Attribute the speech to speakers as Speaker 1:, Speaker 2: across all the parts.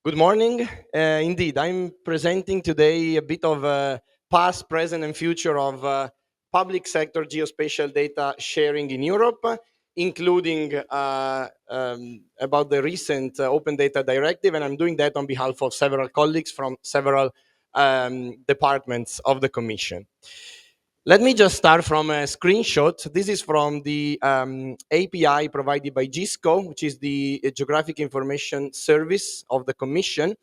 Speaker 1: Good morning. Indeed, I'm presenting today a bit of a past, present, and future of public sector geospatial data sharing in Europe, including about the recent Open Data Directive, and I'm doing that on behalf of several colleagues from several departments of the Commission. Let me just start from a screenshot. This is from the API provided by GISCO, which is the Geographic Information Service of the Commission,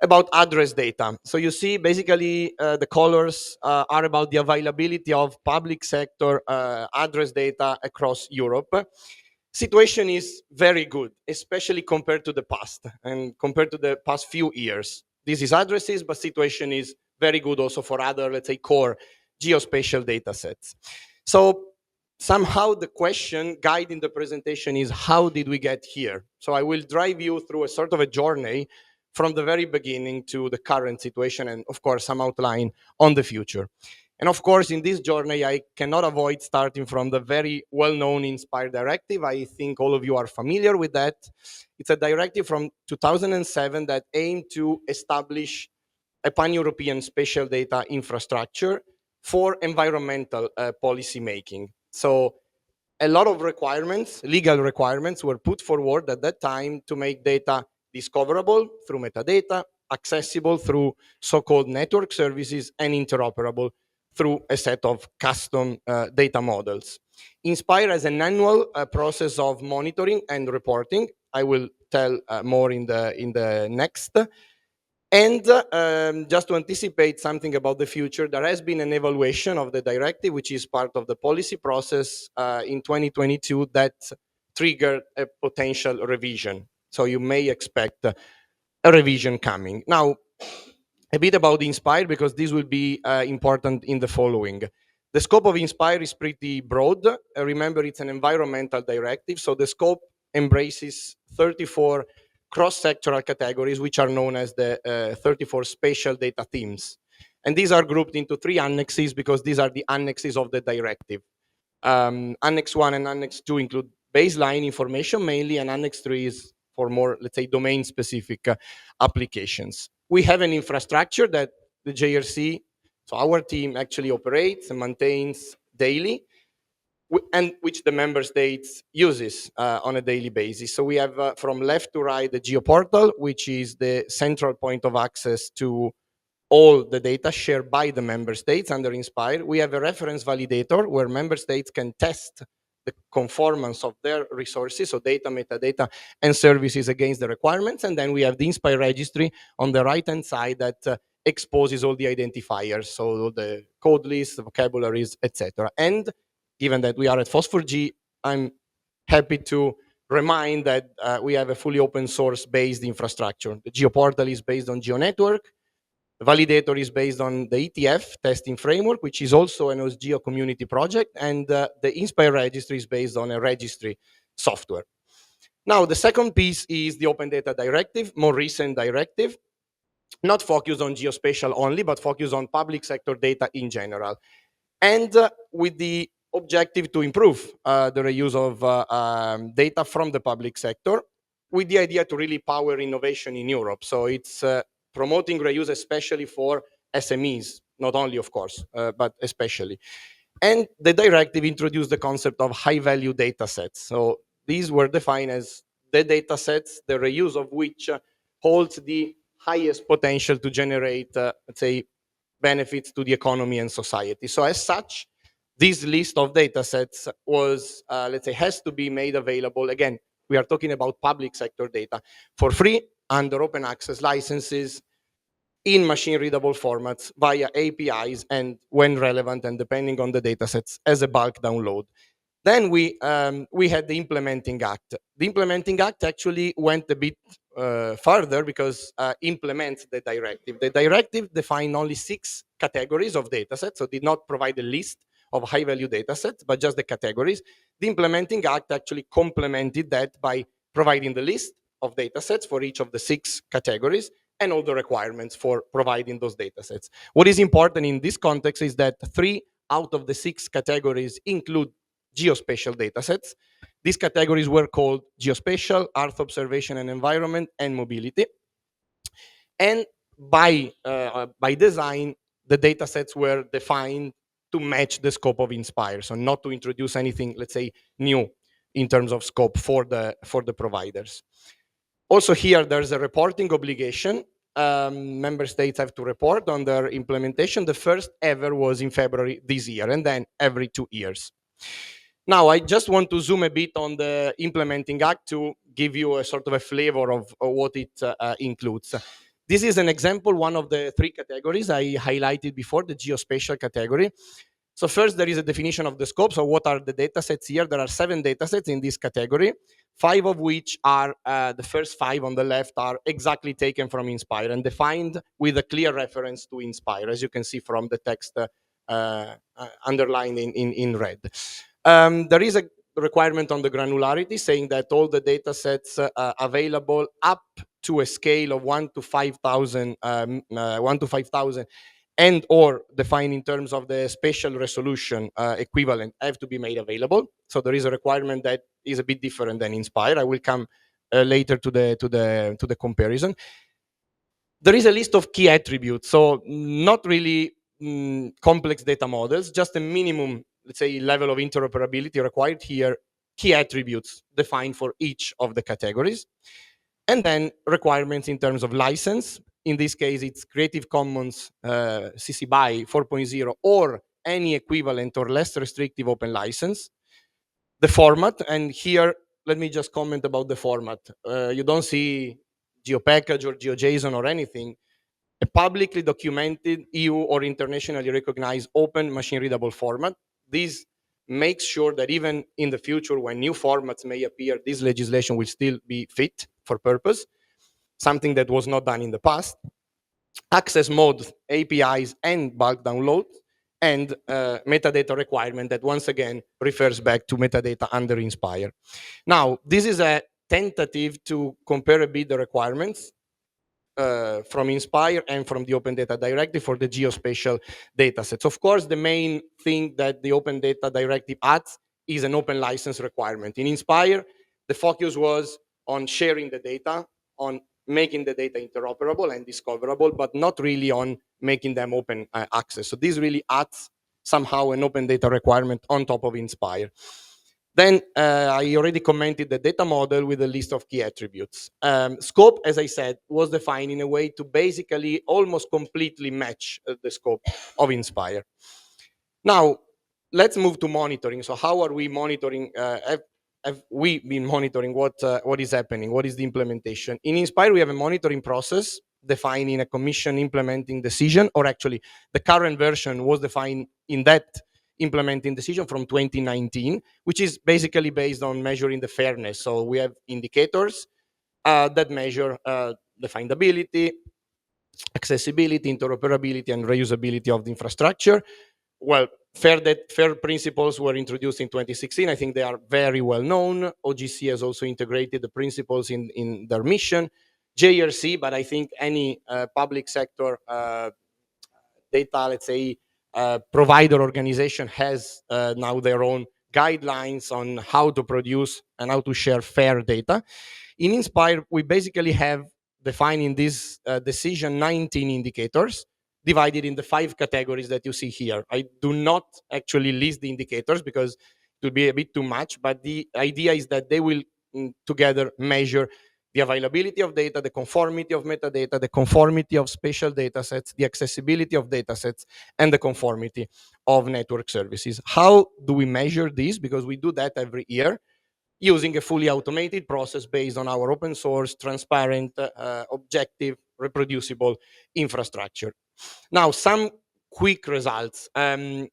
Speaker 1: about address data. So you see, basically, the colors are about the availability of public sector address data across Europe. Situation is very good, especially compared to the past and compared to the past few years. This is addresses, but situation is very good also for other, let's say, core geospatial data sets. So somehow the question guiding the presentation is, how did we get here? So I will drive you through a sort of a journey from the very beginning to the current situation, and of course some outline on the future. And of course, in this journey, I cannot avoid starting from the very well-known INSPIRE Directive. I think all of you are familiar with that. It's a directive from 2007 that aimed to establish a pan-European spatial data infrastructure for environmental policy making. So a lot of requirements, legal requirements, were put forward at that time to make data discoverable through metadata, accessible through so-called network services, and interoperable through a set of custom data models. INSPIRE has an annual process of monitoring and reporting. I will tell more in the next. And just to anticipate something about the future, there has been an evaluation of the directive, which is part of the policy process in 2022 that triggered a potential revision. So you may expect a revision coming. Now, a bit about INSPIRE, because this will be important in the following. The scope of INSPIRE is pretty broad. Remember, it's an environmental directive, so the scope embraces 34 cross-sectoral categories, which are known as the 34 spatial data themes. And these are grouped into 3 annexes because these are the annexes of the directive. Annex 1 and Annex 2 include baseline information mainly, and Annex 3 is for more, let's say, domain-specific applications. We have an infrastructure that the JRC, so our team, actually operates and maintains daily, and which the member states uses on a daily basis. So we have from left to right the GeoPortal, which is the central point of access to all the data shared by the member states under INSPIRE. We have a reference validator where member states can test the conformance of their resources, so data, metadata, and services against the requirements. And then we have the INSPIRE registry on the right-hand side that exposes all the identifiers, so the code lists, the vocabularies, etc. And given that we are at FOSS4GE, I'm happy to remind that we have a fully open source based infrastructure. The GeoPortal is based on GeoNetwork. The validator is based on the ETF testing framework, which is also an OSGeo community project, and the INSPIRE registry is based on a registry software. Now, the second piece is the Open Data Directive, more recent directive, not focused on geospatial only, but focused on public sector data in general. And with the objective to improve the reuse of data from the public sector, with the idea to really power innovation in Europe. So it's promoting reuse, especially for SMEs, not only, of course, but especially. And the directive introduced the concept of high-value data sets. So these were defined as the data sets, the reuse of which holds the highest potential to generate, let's say, benefits to the economy and society. So as such, this list of data sets was, let's say, has to be made available. Again, we are talking about public sector data for free under open access licenses in machine readable formats via APIs and when relevant and depending on the data sets as a bulk download. Then we had the Implementing Act. The Implementing Act actually went a bit further because implements the directive. The directive defined only 6 categories of data sets, so did not provide a list of high-value data sets, but just the categories. The Implementing Act actually complemented that by providing the list of data sets for each of the 6 categories and all the requirements for providing those data sets. What is important in this context is that 3 out of the 6 categories include geospatial datasets. These categories were called geospatial, Earth observation and environment, and mobility. And by design, the data sets were defined to match the scope of INSPIRE, so not to introduce anything, let's say, new in terms of scope for the providers. Also here, there's a reporting obligation. Member states have to report on their implementation. The first ever was in February this year, and then every 2 years. Now, I just want to zoom a bit on the Implementing Act to give you a sort of a flavor of what it includes. This is an example, one of the three categories I highlighted before, the geospatial category. So first, there is a definition of the scope. So what are the data sets here? There are 7 data sets in this category, 5 of which are, the first 5 on the left are exactly taken from INSPIRE and defined with a clear reference to INSPIRE, as you can see from the text underlined in red. There is a requirement on the granularity saying that all the data sets available up to a scale of 1 to 5,000, 1 to 5,000 and or defined in terms of the spatial resolution equivalent have to be made available. So there is a requirement that is a bit different than INSPIRE. I will come later to the comparison. There is a list of key attributes, so not really complex data models, just a minimum, let's say, level of interoperability required here, key attributes defined for each of the categories. And then requirements in terms of license. In this case, it's Creative Commons CC BY 4.0 or any equivalent or less restrictive open license. The format, and here, let me just comment about the format. You don't see GeoPackage or GeoJSON or anything. A publicly documented EU or internationally recognized open machine readable format. This makes sure that even in the future, when new formats may appear, this legislation will still be fit for purpose, something that was not done in the past. Access modes, APIs, and bulk download, and metadata requirement that once again refers back to metadata under INSPIRE. Now, this is a tentative to compare a bit the requirements from INSPIRE and from the Open Data Directive for the geospatial datasets. Of course, the main thing that the Open Data Directive adds is an open license requirement. In INSPIRE, the focus was on sharing the data, on making the data interoperable and discoverable, but not really on making them open access. So this really adds somehow an open data requirement on top of INSPIRE. Then I already commented the data model with a list of key attributes. Scope, as I said, was defined in a way to basically almost completely match the scope of INSPIRE. Now, let's move to monitoring. So how are we monitoring? Have we been monitoring what is happening? What is the implementation? In INSPIRE, we have a monitoring process defined in a commission implementing decision, or actually the current version was defined in that implementing decision from 2019, which is basically based on measuring the fairness. So we have indicators that measure the findability, accessibility, interoperability, and reusability of the infrastructure. Well, fair principles were introduced in 2016. I think they are very well known. OGC has also integrated the principles in their mission. JRC, but I think any public sector data, let's say, provider organization has now their own guidelines on how to produce and how to share fair data. In INSPIRE, we basically have defined in this decision 19 indicators divided in the 5 categories that you see here. I do not actually list the indicators because it will be a bit too much, but the idea is that they will together measure the availability of data, the conformity of metadata, the conformity of spatial datasets, the accessibility of datasets, and the conformity of network services. How do we measure this? Because we do that every year using a fully automated process based on our open source, transparent, objective, reproducible infrastructure. Now, some quick results on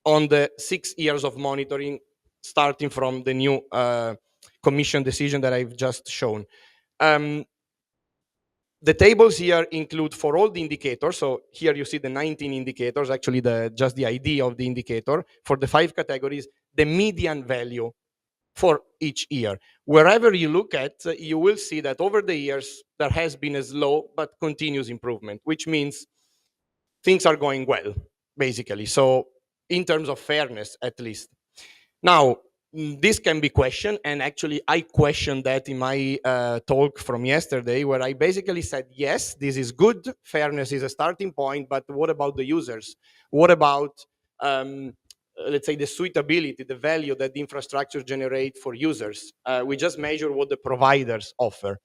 Speaker 1: the 6 years of monitoring, starting from the new commission decision that I've just shown. The tables here include for all the indicators. So here you see the 19 indicators, actually just the ID of the indicator. For the 5 categories, the median value for each year. Wherever you look at, you will see that over the years, there has been a slow but continuous improvement, which means things are going well, basically. So in terms of fairness, at least. Now, this can be questioned, and actually I questioned that in my talk from yesterday, where I basically said, yes, this is good, fairness is a starting point, but what about the users? What about, let's say, the suitability, the value that the infrastructure generate for users? We just measure what the providers offer.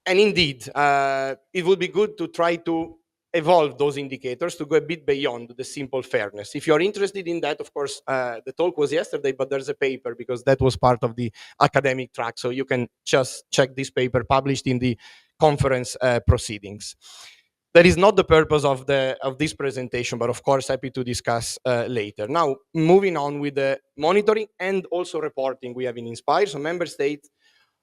Speaker 1: And indeed, it would be good to try to evolve those indicators to go a bit beyond the simple fairness. If you're interested in that, of course, the talk was yesterday, but there's a paper because that was part of the academic track. So you can just check this paper published in the conference proceedings. That is not the purpose of this presentation, but of course, happy to discuss later. Now, moving on with the monitoring and also reporting we have in INSPIRE. So member states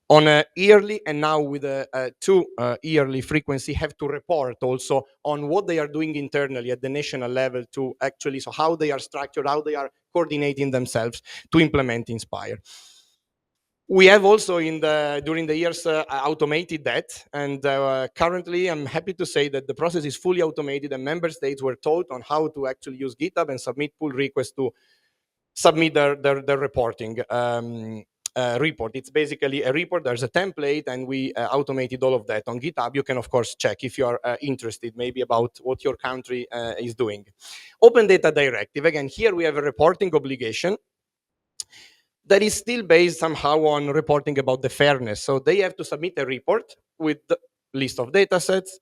Speaker 1: on a yearly and now with a two yearly frequency have to report also on what they are doing internally at the national level to actually, so how they are structured, how they are coordinating themselves to implement INSPIRE. We have also during the years automated that, and currently I'm happy to say that the process is fully automated and member states were taught on how to actually use GitHub and submit pull requests to submit their reporting report. It's basically a report, there's a template, and we automated all of that on GitHub. You can, of course, check if you are interested maybe about what your country is doing. Open Data Directive, again, here we have a reporting obligation that is still based somehow on reporting about the fairness. So they have to submit a report with the list of data sets,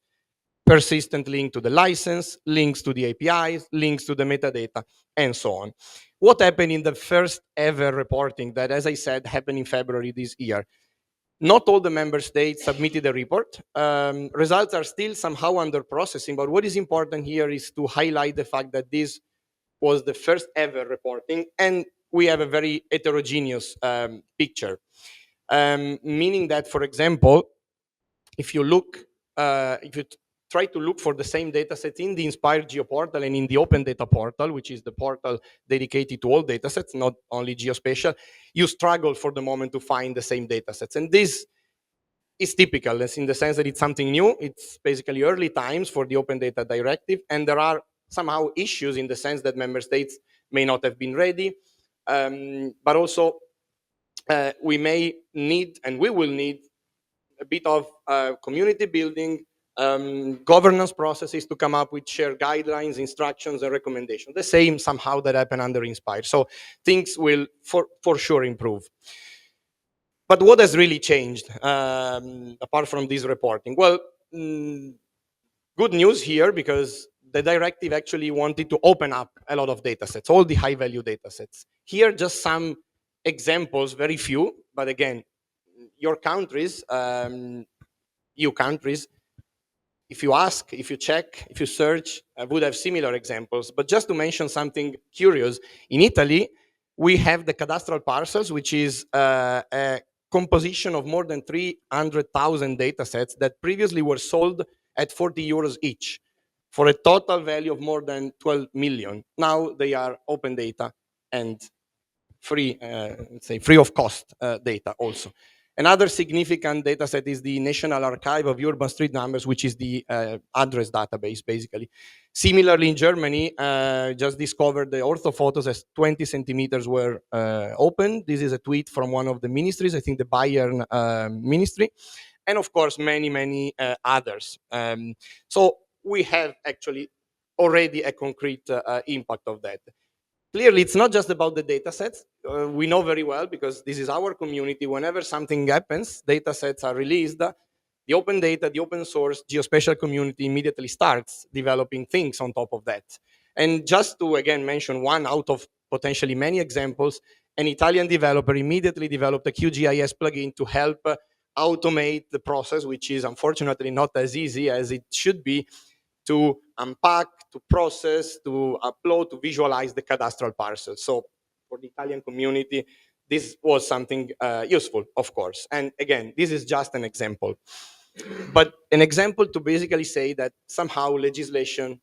Speaker 1: persistent link to the license, links to the APIs, links to the metadata, and so on. What happened in the first ever reporting that, as I said, happened in February this year? Not all the member states submitted a report. Results are still somehow under processing, but what is important here is to highlight the fact that this was the first ever reporting, and we have a very heterogeneous picture. Meaning that, for example, if you look, if you try to look for the same data set in the INSPIRE GeoPortal and in the Open Data Portal, which is the portal dedicated to all data sets, not only geospatial, you struggle for the moment to find the same data sets. And this is typical in the sense that it's something new. It's basically early times for the Open Data Directive, and there are somehow issues in the sense that member states may not have been ready, but also we may need, and we will need, a bit of community building, governance processes to come up with shared guidelines, instructions, and recommendations. The same somehow that happened under INSPIRE. So things will for sure improve. But what has really changed apart from this reporting? Well, good news here, because the directive actually wanted to open up a lot of data sets, all the high value data sets. Here, just some examples, very few, but again, your countries, EU countries, if you ask, if you check, if you search, would have similar examples. But just to mention something curious, in Italy, we have the cadastral parcels, which is a composition of more than 300,000 data sets that previously were sold at 40 euros each for a total value of more than 12 million. Now they are open data and free, let's say free of cost data also. Another significant data set is the National Archive of Urban Street Numbers, which is the address database, basically. Similarly, in Germany, just discovered the orthophotos as 20 centimeters were open. This is a tweet from one of the ministries, I think the Bayern ministry, and of course, many, many others. So we have actually already a concrete impact of that. Clearly, it's not just about the data sets. We know very well, because this is our community. Whenever something happens, data sets are released. The open data, the open source geospatial community immediately starts developing things on top of that. And just to, again, mention one out of potentially many examples, an Italian developer immediately developed a QGIS plugin to help automate the process, which is unfortunately not as easy as it should be, to unpack, to process, to upload, to visualize the cadastral parcels. So for the Italian community, this was something useful, of course. And again, this is just an example. But an example to basically say that somehow legislation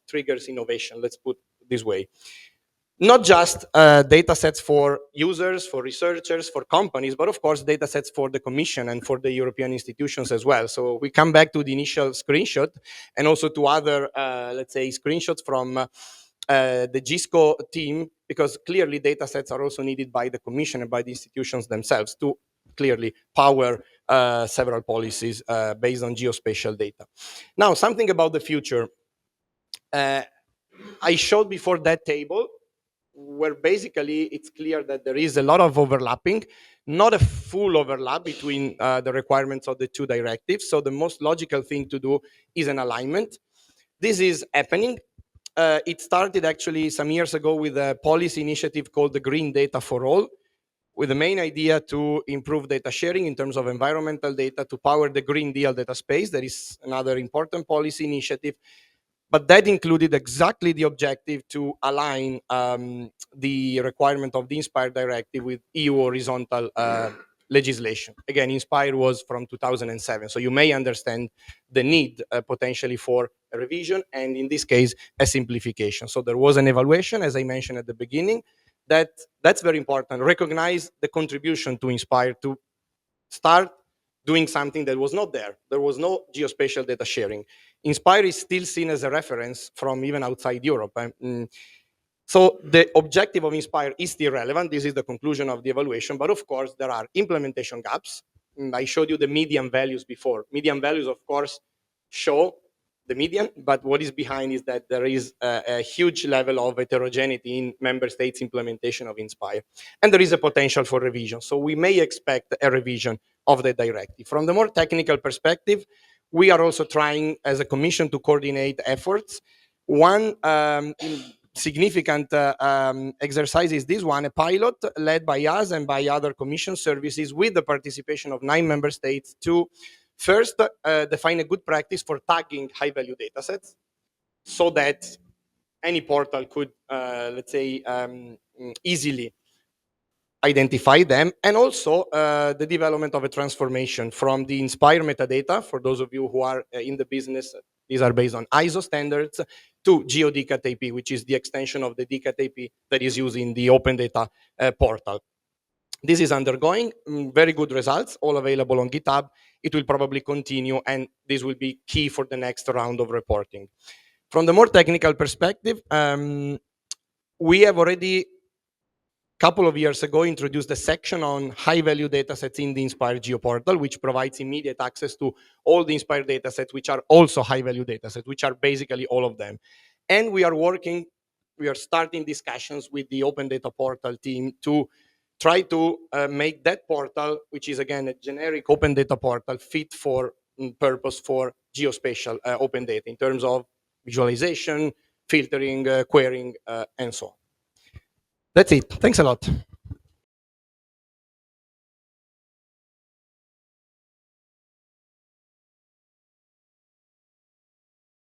Speaker 1: triggers innovation, let's put it this way. Not just data sets for users, for researchers, for companies, but of course data sets for the Commission and for the European institutions as well. So we come back to the initial screenshot and also to other, let's say, screenshots from the GISCO team, because clearly data sets are also needed by the Commission and by the institutions themselves to clearly power several policies based on geospatial data. Now, something about the future. I showed before that table where basically it's clear that there is a lot of overlapping, not a full overlap between the requirements of the two directives. So the most logical thing to do is an alignment. This is happening. It started actually some years ago with a policy initiative called the Green Data for All, with the main idea to improve data sharing in terms of environmental data to power the Green Deal data space. That is another important policy initiative. But that included exactly the objective to align the requirement of the INSPIRE Directive with EU horizontal legislation. Again, INSPIRE was from 2007, so you may understand the need potentially for a revision, and in this case, a simplification. So there was an evaluation, as I mentioned at the beginning, that's very important. Recognize the contribution to INSPIRE to start doing something that was not there. There was no geospatial data sharing. INSPIRE is still seen as a reference from even outside Europe. So the objective of INSPIRE is still relevant. This is the conclusion of the evaluation. But of course, there are implementation gaps. I showed you the median values before. Median values, of course, show the median, but what is behind is that there is a huge level of heterogeneity in member states' implementation of INSPIRE. And there is a potential for revision. So we may expect a revision of the directive. From the more technical perspective, we are also trying as a commission to coordinate efforts. One significant exercise is this one, a pilot led by us and by other commission services with the participation of 9 member states to first define a good practice for tagging high-value datasets so that any portal could, let's say, easily identify them, and also the development of a transformation from the INSPIRE metadata. For those of you who are in the business, these are based on ISO standards, to GeoDCAT-AP, which is the extension of the DCAT-AP that is used in the Open Data portal. This is undergoing very good results, all available on GitHub. It will probably continue, and this will be key for the next round of reporting. From the more technical perspective, we have already couple of years ago introduced a section on high-value datasets in the INSPIRE GeoPortal, which provides immediate access to all the INSPIRE datasets, which are also high-value datasets, which are basically all of them. And we are starting discussions with the Open Data Portal team to try to make that portal, which is again a generic open data portal, fit for purpose for geospatial open data in terms of visualization, filtering, querying, and so on. That's it. Thanks a lot.